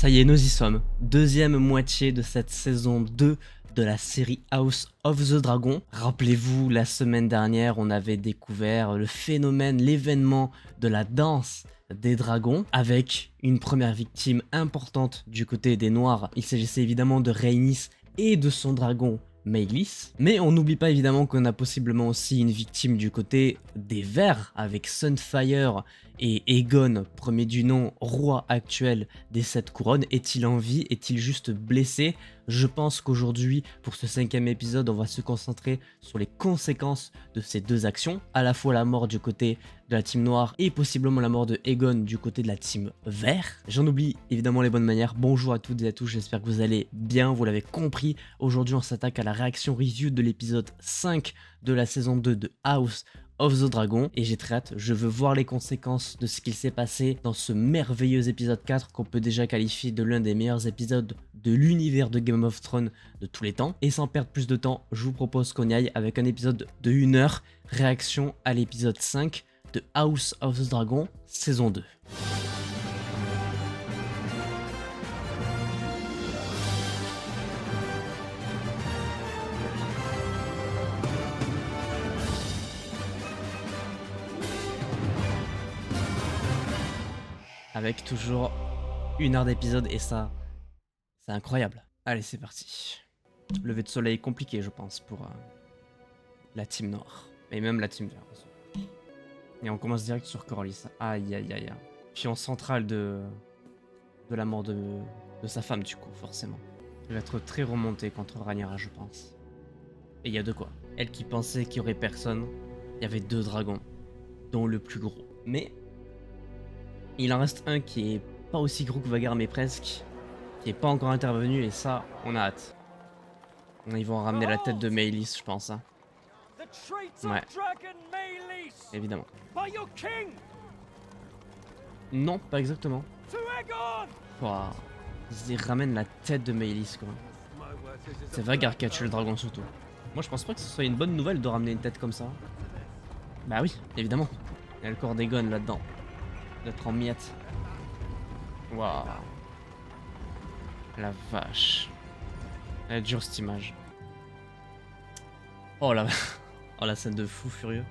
Ça y est, nous y sommes. Deuxième moitié de cette saison 2 de la série House of the Dragon. Rappelez-vous, la semaine dernière, on avait découvert le phénomène, l'événement de la danse des dragons, avec une première victime importante du côté des Noirs. Il s'agissait évidemment de Rhaenys et de son dragon Meleys. Mais on n'oublie pas évidemment qu'on a possiblement aussi une victime du côté des Verts, avec Sunfire et Aegon, premier du nom, roi actuel des 7 couronnes. Est-il en vie? Est-il juste blessé? Je pense qu'aujourd'hui, pour ce 5e épisode, on va se concentrer sur les conséquences de ces deux actions. À la fois la mort du côté de la team noire et possiblement la mort de Aegon du côté de la team vert. J'en oublie évidemment les bonnes manières. Bonjour à toutes et à tous, j'espère que vous allez bien, vous l'avez compris. Aujourd'hui, on s'attaque à la réaction review de l'épisode 5 de la saison 2 de House of the Dragon, et j'ai très hâte, je veux voir les conséquences de ce qu'il s'est passé dans ce merveilleux épisode 4 qu'on peut déjà qualifier de l'un des meilleurs épisodes de l'univers de Game of Thrones de tous les temps. Et sans perdre plus de temps, je vous propose qu'on y aille avec un épisode de 1 heure, réaction à l'épisode 5 de House of the Dragon, saison 2. Avec toujours 1 heure d'épisode, et ça, c'est incroyable. Allez, c'est parti. Lever de soleil compliqué, je pense, pour la team noire. Et même la team verte. Et on commence direct sur Corlys. Aïe, aïe, aïe. Puis en centrale de la mort de sa femme, du coup, forcément. Elle va être très remontée contre Rhaenyra, je pense. Et il y a de quoi. Elle qui pensait qu'il y aurait personne, il y avait 2 dragons, dont le plus gros. Mais il en reste un qui est pas aussi gros que Vhagar, mais presque, qui est pas encore intervenu, et ça, on a hâte. Ils vont ramener la tête de Meleys, je pense. Hein. Ouais. Évidemment. Non, pas exactement. Wow. Ils ramènent la tête de Meleys, quoi. C'est Vhagar qui a tué le dragon, surtout. Moi, je pense pas que ce soit une bonne nouvelle de ramener une tête comme ça. Bah oui, évidemment. Il y a le corps d'Aegon là-dedans. D'être en miettes. Waouh. La vache. Elle est dure cette image. Oh la... oh la scène de fou furieux.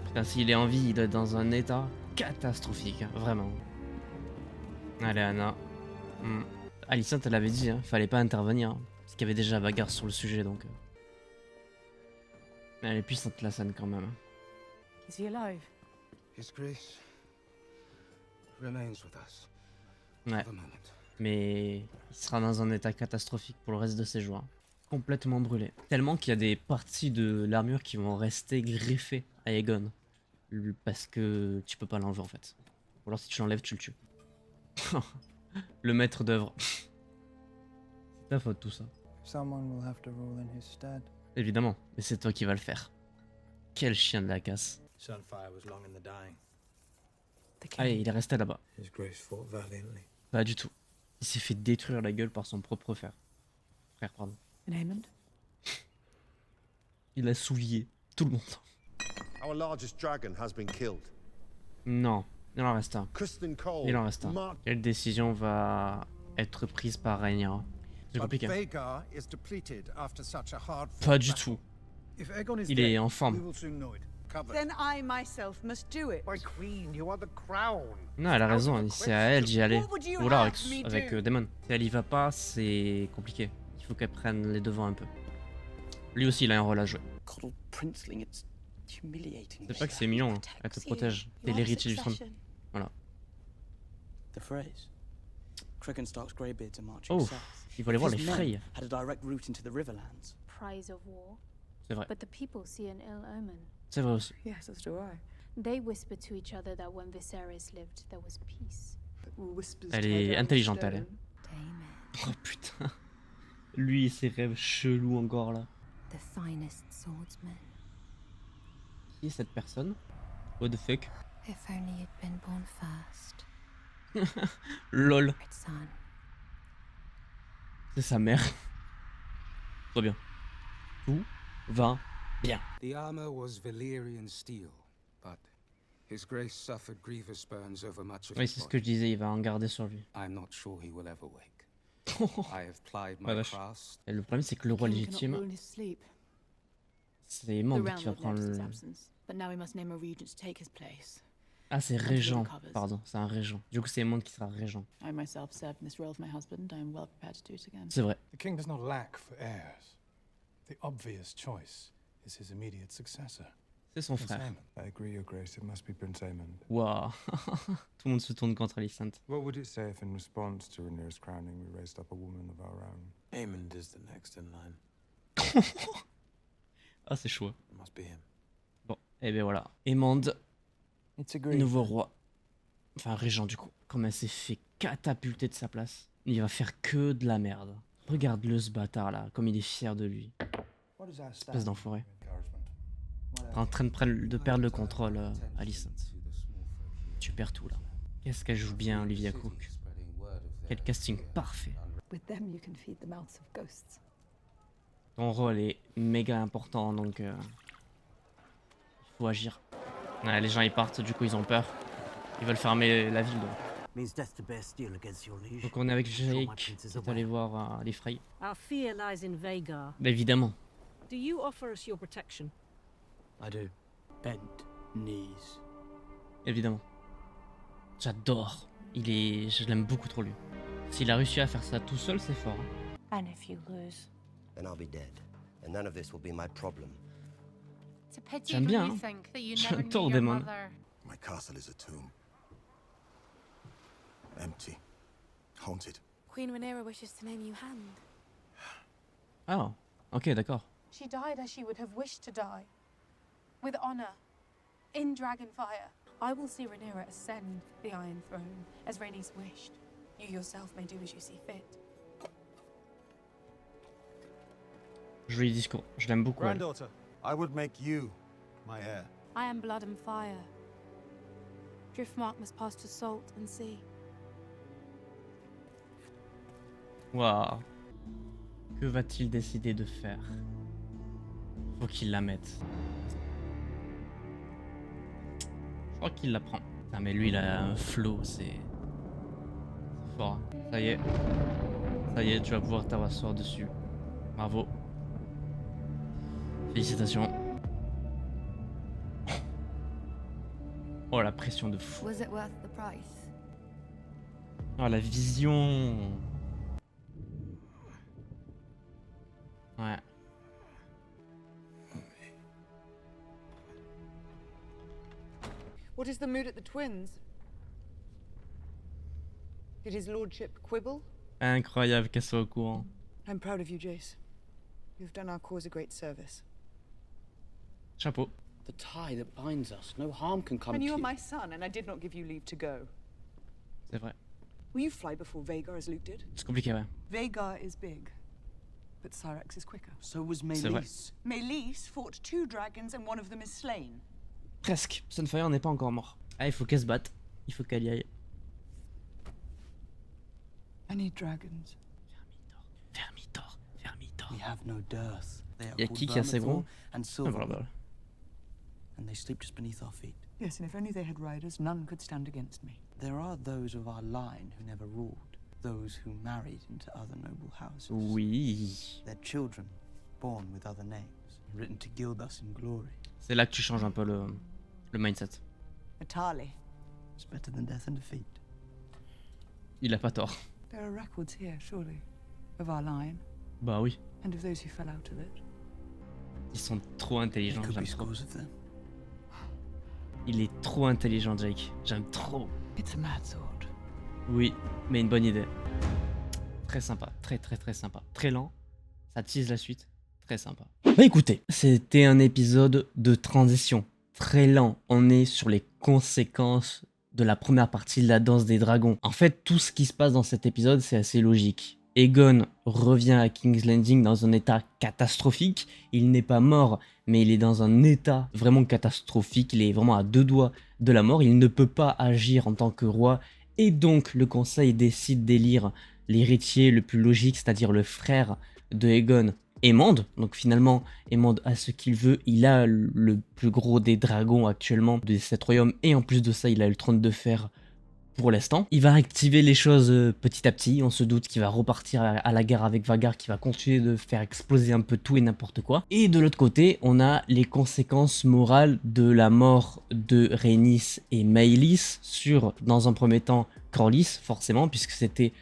Putain, s'il est en vie, il doit être dans un état catastrophique, hein, vraiment. Allez Anna. Alicent, elle avait dit, hein, fallait pas intervenir. Hein, parce qu'il y avait déjà bagarre sur le sujet, donc... Elle est puissante la scène quand même. Is he alive? His grace remains with us. Ouais. Mais il sera dans un état catastrophique pour le reste de ses jours. Hein. Complètement brûlé. Tellement qu'il y a des parties de l'armure qui vont rester greffées à Aegon. Parce que tu peux pas l'enlever en fait. Ou alors si tu l'enlèves, tu le tues. Le maître d'œuvre. C'est ta faute tout ça. Someone will have to rule in his stead. Évidemment, mais c'est toi qui vas le faire. Quel chien de la casse. Sunfire was long in the dying. Allez, il est resté là-bas. His grace fought valiantly. Pas du tout. Il s'est fait détruire la gueule par son propre frère. Frère, pardon. And Aemond? Il a souillé tout le monde. Our largest dragon has been killed. Non, il en reste un. Kristen Cole. Il en reste un. Quelle décision va être prise par Rhaenyra? C'est compliqué. Vhagar is depleted after such a hard Pas du tout. If Aegon is Il est dead, en we forme. will soon know it. Covered. Then I myself must do it. My queen, you are the crown. Non, elle a raison, c'est à elle d'y aller. What would you Ou alors have me avec do? Daemon. Si elle y va pas, c'est compliqué. Il faut qu'elle prenne les devants un peu. Lui aussi, il a un rôle à jouer. C'est pas que c'est mignon, hein. Elle te protège. T'es l'héritier du trône. Voilà. The phrase. Cregan Stark's greybeards are marching Oh, south. il va aller voir les His men Frey. had a direct route into the Riverlands. Prize of war, C'est vrai. but the people see an ill omen. C'est vrai aussi. Yes, as do I. They whisper to each other that when Viserys lived, there was peace. Whispers Elle to est her intelligente, stone. elle est. Daemon, Oh putain. Lui et ses rêves chelous encore là. the finest swordsman. Qui est cette personne? What the fuck? If only you'd been born first, LOL. red son. C'est sa mère. Trop bien. Tout va bien. The armor was Valyrian steel, but His Grace suffered grievous burns over much of Oui, his c'est ce que body. je disais, il va en garder sur lui. I'm not sure he will ever wake. I have plied Ah, my vache. craft. Et le problème, c'est que le roi King cannot légitime, rule in his sleep. c'est The Aemond realm qui va would prendre notice his le... absence, but now we must name a regent to take his place. Ah, c'est Until he régent, recovers. pardon, c'est un régent. Du coup, c'est Aemond qui sera régent. I myself served in this role for my husband. I am well prepared to do it again. C'est vrai. The king does not lack for heirs. The obvious choice is his immediate successor, C'est son Prince frère. Aemon. I agree, Your Grace. It must be Prince Aemon. Waouh. Tout le monde se tourne contre Alicent. What would it say if, in response to Rhaenyra's crowning, we raised up a woman of our own? Aemond is the next in line. Ah, c'est chaud. It must be him. Bon, et ben voilà. Aemond, It's agreed. nouveau roi. Enfin, régent du coup. Comme elle s'est fait catapulter de sa place. Il va faire que de la merde. Regarde-le ce bâtard là, comme il est fier de lui. What is our Espèce d'enfoiré. encouragement? En train de perdre le contrôle, Alicent. Tu perds tout là. Qu'est-ce qu'elle joue bien, Olivia Cook. Quel casting parfait. With them, you can feed the mouths of ghosts. Ton rôle est méga important, donc il faut agir. Ouais, les gens ils partent, du coup ils ont peur. Ils veulent fermer la ville. Donc on est avec Jake qui est allé voir les Frey. Our fear lies in Vagar. Bah, évidemment. Do you offer us your protection? I do. Bent knees. Évidemment. J'adore. Je l'aime beaucoup trop lui. S'il a réussi à faire ça tout seul, c'est fort. Hein. And if you lose? Then I'll be dead, and none of this will be my problem. It's a pity J'aime bien, when you hein. think that you never knew J'adore your Daemon. mother. My castle is a tomb. Empty. Haunted. Queen Rhaenyra wishes to name you Hand. Ah, ok, d'accord. She died as she would have wished to die. With honor. In Dragonfire. I will see Rhaenyra ascend the Iron Throne, as Rhaenys wished. You yourself may do as you see fit. Joli discours. Je l'aime beaucoup. Elle. Granddaughter, I would make you my heir. I am blood and fire. Driftmark must pass to salt and sea. Waouh. Que va-t-il décider de faire? Faut qu'il la mette. Je crois qu'il la prend. Putain, mais lui il a un flow, c'est fort. Hein. Ça y est, tu vas pouvoir t'asseoir dessus. Bravo. Félicitations. Oh la pression de fou. Was it worth the price? Oh la vision. Ouais. What is the mood at the Twins? Did his lordship quibble? Incroyable qu'elle soit au courant. I'm proud of you, Jace. You've done our cause a great service. Chapeau. The tie that binds us. No harm can come And to you are you. my son, and I did not give you leave to go. C'est vrai. Will you fly before Vagar as Luke did? C'est compliqué, ouais. Vagar is big, but Cyrax is quicker. So was C'est vrai. Meleys. Meleys fought 2 dragons and one of them is slain. Presque. Sunfire n'est pas encore mort. Ah, il faut qu'elle se batte. Il faut qu'elle y aille. I need dragons. Vermitor. Vermitor. We have no dearth. They are Y a called qui a ses gros? Vermithor and Ah, Silver, voilà. and they sleep just beneath our feet. Yes, and if only they had riders, none could stand against me. There are those of our line who never ruled, those who married into other noble houses. Oui. Their children, born with other names, written to gild us in glory. C'est là que tu changes un peu le mindset. Atali. It's better than death and defeat. Il a pas tort. There are records here, surely, of our line, Bah oui. and of those who fell out of it. Ils sont trop There intelligents. could be J'aime trop. scores of them. Il est trop intelligent, Jake. J'aime trop. It's a mad sword. Oui, mais une bonne idée. Très sympa. Très très très sympa. Très lent. Ça tease la suite. Très sympa. Bah écoutez, c'était un épisode de transition. Très lent. On est sur les conséquences de la première partie de la danse des dragons. En fait, tout ce qui se passe dans cet épisode, c'est assez logique. Aegon revient à King's Landing dans un état catastrophique. Il n'est pas mort, mais il est dans un état vraiment catastrophique. Il est vraiment à 2 doigts de la mort. Il ne peut pas agir en tant que roi. Et donc, le conseil décide d'élire l'héritier le plus logique, c'est-à-dire le frère de Aegon, Aemond. Donc finalement, Aemond a ce qu'il veut, il a le plus gros des dragons actuellement de 7 royaumes, et en plus de ça, il a le trône de fer pour l'instant. Il va activer les choses petit à petit, on se doute qu'il va repartir à la guerre avec Vhagar, qui va continuer de faire exploser un peu tout et n'importe quoi. Et de l'autre côté, on a les conséquences morales de la mort de Rhaenys et Maelys sur, dans un premier temps, Corlys, forcément, puisque c'était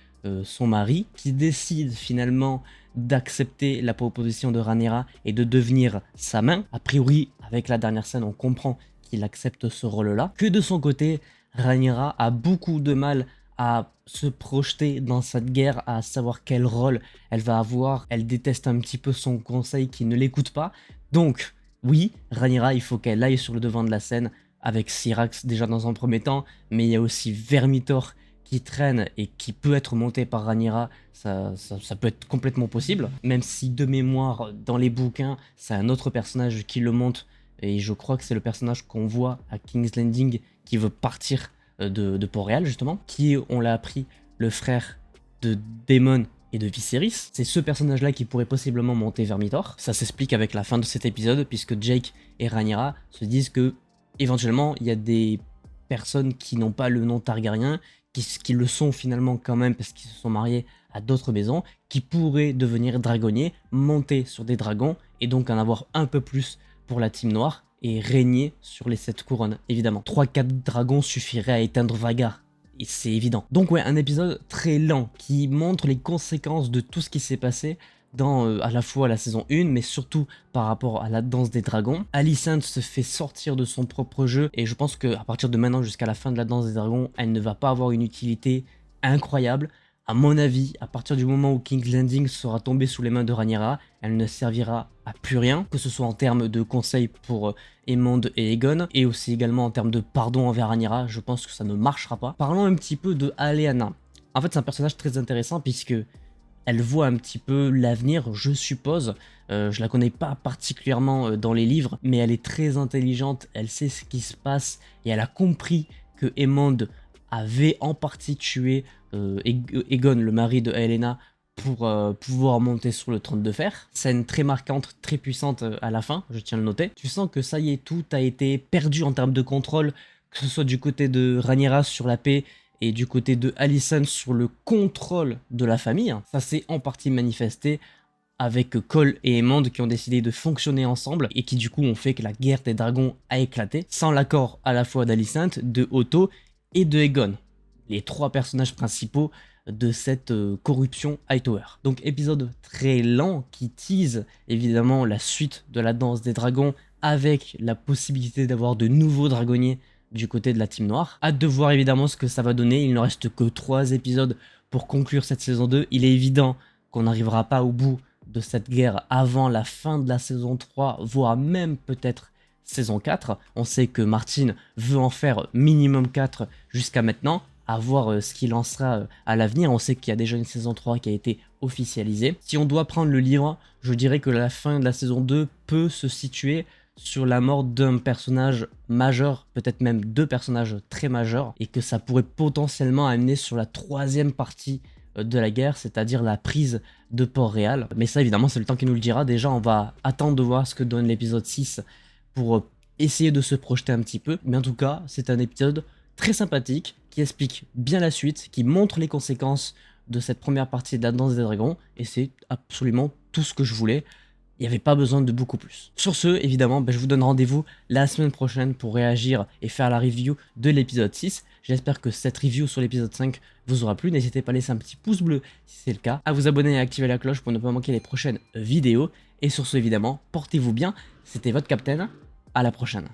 son mari, qui décide finalement d'accepter la proposition de Rhaenyra et de devenir sa main. A priori, avec la dernière scène, on comprend qu'il accepte ce rôle-là. Que de son côté, Rhaenyra a beaucoup de mal à se projeter dans cette guerre, à savoir quel rôle elle va avoir. Elle déteste un petit peu son conseil qui ne l'écoute pas. Donc, oui, Rhaenyra, il faut qu'elle aille sur le devant de la scène avec Syrax déjà dans un premier temps, mais il y a aussi Vermithor qui traîne et qui peut être monté par Rhaenyra. Ça peut être complètement possible, même si de mémoire, dans les bouquins, c'est un autre personnage qui le monte, et je crois que c'est le personnage qu'on voit à King's Landing qui veut partir de Port-Réal justement, qui est, on l'a appris, le frère de Daemon et de Viserys. C'est ce personnage-là qui pourrait possiblement monter Vermithor. Ça s'explique avec la fin de cet épisode, puisque Jake et Rhaenyra se disent que éventuellement il y a des personnes qui n'ont pas le nom Targaryen, qui le sont finalement quand même parce qu'ils se sont mariés à d'autres maisons, qui pourraient devenir dragonniers, monter sur des dragons et donc en avoir un peu plus pour la team noire et régner sur les 7 couronnes, évidemment. 3-4 dragons suffiraient à éteindre Vhagar, et c'est évident. Donc ouais, un épisode très lent qui montre les conséquences de tout ce qui s'est passé dans à la fois la saison 1, mais surtout par rapport à la danse des dragons. Alicent se fait sortir de son propre jeu, et je pense qu'à partir de maintenant jusqu'à la fin de la danse des dragons, elle ne va pas avoir une utilité incroyable. À mon avis, à partir du moment où King's Landing sera tombé sous les mains de Rhaenyra, elle ne servira à plus rien, que ce soit en termes de conseils pour Aemond et Aegon, et aussi également en termes de pardon envers Rhaenyra. Je pense que ça ne marchera pas. Parlons un petit peu de Aeliana. En fait, c'est un personnage très intéressant puisque elle voit un petit peu l'avenir, je suppose. Je la connais pas particulièrement dans les livres, mais elle est très intelligente, elle sait ce qui se passe, et elle a compris que Aemond avait en partie tué Aegon, le mari de Helaena, pour pouvoir monter sur le trône de fer. Scène très marquante, très puissante à la fin, je tiens à le noter. Tu sens que ça y est, tout a été perdu en termes de contrôle, que ce soit du côté de Rhaenyra sur la paix, et du côté de Alicent sur le contrôle de la famille. Ça s'est en partie manifesté avec Cole et Aemond qui ont décidé de fonctionner ensemble et qui du coup ont fait que la guerre des dragons a éclaté, sans l'accord à la fois d'Alicent, de Otto et de Aegon, les 3 personnages principaux de cette corruption Hightower. Donc épisode très lent qui tease évidemment la suite de la danse des dragons avec la possibilité d'avoir de nouveaux dragonniers du côté de la team noire. Hâte de voir évidemment ce que ça va donner. Il ne reste que 3 épisodes pour conclure cette saison 2. Il est évident qu'on n'arrivera pas au bout de cette guerre avant la fin de la saison 3, voire même peut-être saison 4. On sait que Martin veut en faire minimum 4 jusqu'à maintenant, à voir ce qu'il en sera à l'avenir. On sait qu'il y a déjà une saison 3 qui a été officialisée. Si on doit prendre le livre, je dirais que la fin de la saison 2 peut se situer sur la mort d'un personnage majeur, peut-être même 2 personnages très majeurs, et que ça pourrait potentiellement amener sur la 3e partie de la guerre, c'est-à-dire la prise de Port-Réal. Mais ça évidemment c'est le temps qui nous le dira. Déjà on va attendre de voir ce que donne l'épisode 6 pour essayer de se projeter un petit peu, mais en tout cas c'est un épisode très sympathique qui explique bien la suite, qui montre les conséquences de cette première partie de la danse des dragons, et c'est absolument tout ce que je voulais. Il n'y avait pas besoin de beaucoup plus. Sur ce, évidemment, je vous donne rendez-vous la semaine prochaine pour réagir et faire la review de l'épisode 6. J'espère que cette review sur l'épisode 5 vous aura plu. N'hésitez pas à laisser un petit pouce bleu si c'est le cas, à vous abonner et à activer la cloche pour ne pas manquer les prochaines vidéos. Et sur ce, évidemment, portez-vous bien. C'était votre Captain. À la prochaine.